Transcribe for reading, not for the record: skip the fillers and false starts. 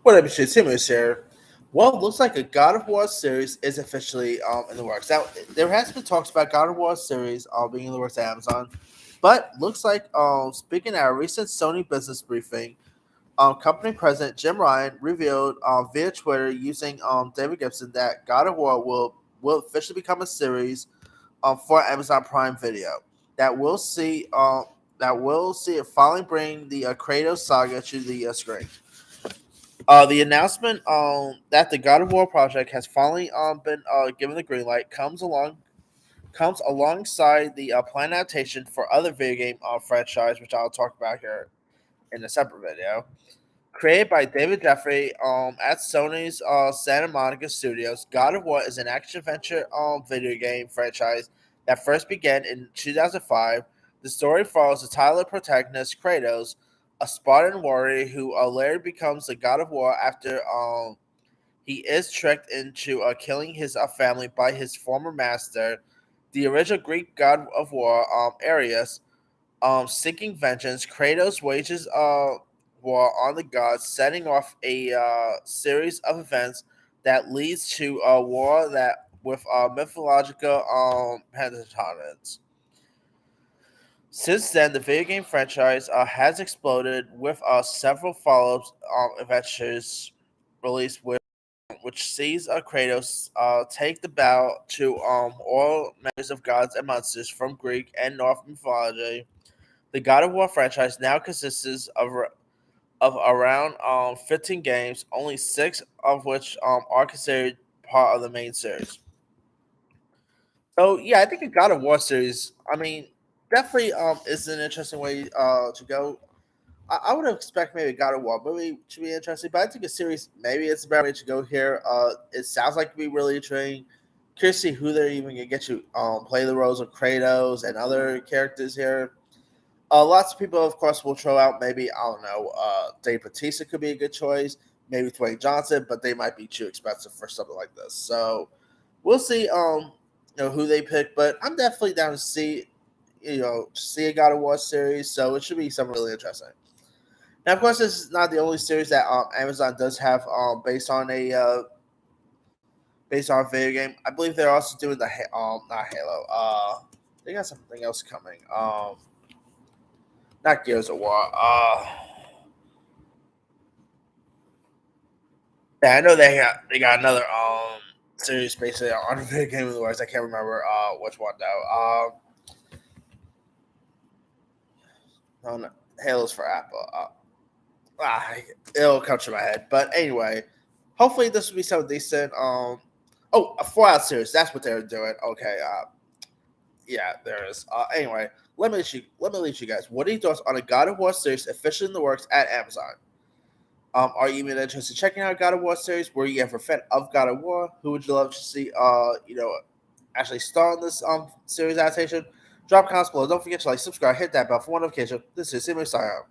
What up, shit? Simus here. Well, it looks like a God of War series is officially in the works. Now, there has been talks about God of War series being in the works at Amazon, but looks like speaking at a recent Sony business briefing, company president Jim Ryan revealed via Twitter using David Gibson that God of War will officially become a series for Amazon Prime Video that will see it finally bring the Kratos saga to the screen. The announcement that the God of War project has finally been given the green light comes alongside the planned adaptation for other video game franchise, which I'll talk about here in a separate video. Created by David Jeffrey at Sony's Santa Monica Studios, God of War is an action adventure video game franchise that first began in 2005. The story follows the title protagonist Kratos, a Spartan warrior who later becomes the God of War after he is tricked into killing his family by his former master, the original Greek God of War, Ares. Seeking vengeance, Kratos wages war on the gods, setting off a series of events that leads to a war that with mythological pentatonics. Since then, the video game franchise has exploded with several follow-up adventures released with which sees Kratos take the battle to all manners of gods and monsters from Greek and North mythology. The God of War franchise now consists of around 15 games, only six of which are considered part of the main series. So yeah, I think a God of War series. I mean, definitely is an interesting way to go. I would expect maybe a God of War movie to be interesting, but I think a series maybe it's a better way to go here. It sounds like to be really intriguing. Curious to see who they're even gonna get to play the roles of Kratos and other characters here. Lots of people, of course, will throw out maybe I don't know. Dave Bautista could be a good choice. Maybe Dwayne Johnson, but they might be too expensive for something like this. So we'll see. Who they pick, but I'm definitely down to see. See a God of War series. So it should be something really interesting. Now, of course, this is not the only series that Amazon does have based on a video game. I believe they're also doing the not Halo. They got something else coming. Not Gears of War. Yeah, I know they got another series basically on the video game of the works. I can't remember which one though. No, Halo's for Apple. It'll come to my head. But anyway, hopefully this will be something decent. A Fallout series. That's what they're doing. Okay. Yeah, there is. Anyway, let me let you guys. What are your thoughts on a God of War series officially in the works at Amazon? Are you even interested in checking out God of War series? Were you ever a fan of God of War? Who would you love to see? Actually star in this series adaptation? Drop comments below. Don't forget to like, subscribe, hit that bell for notification. This is Simon signing out.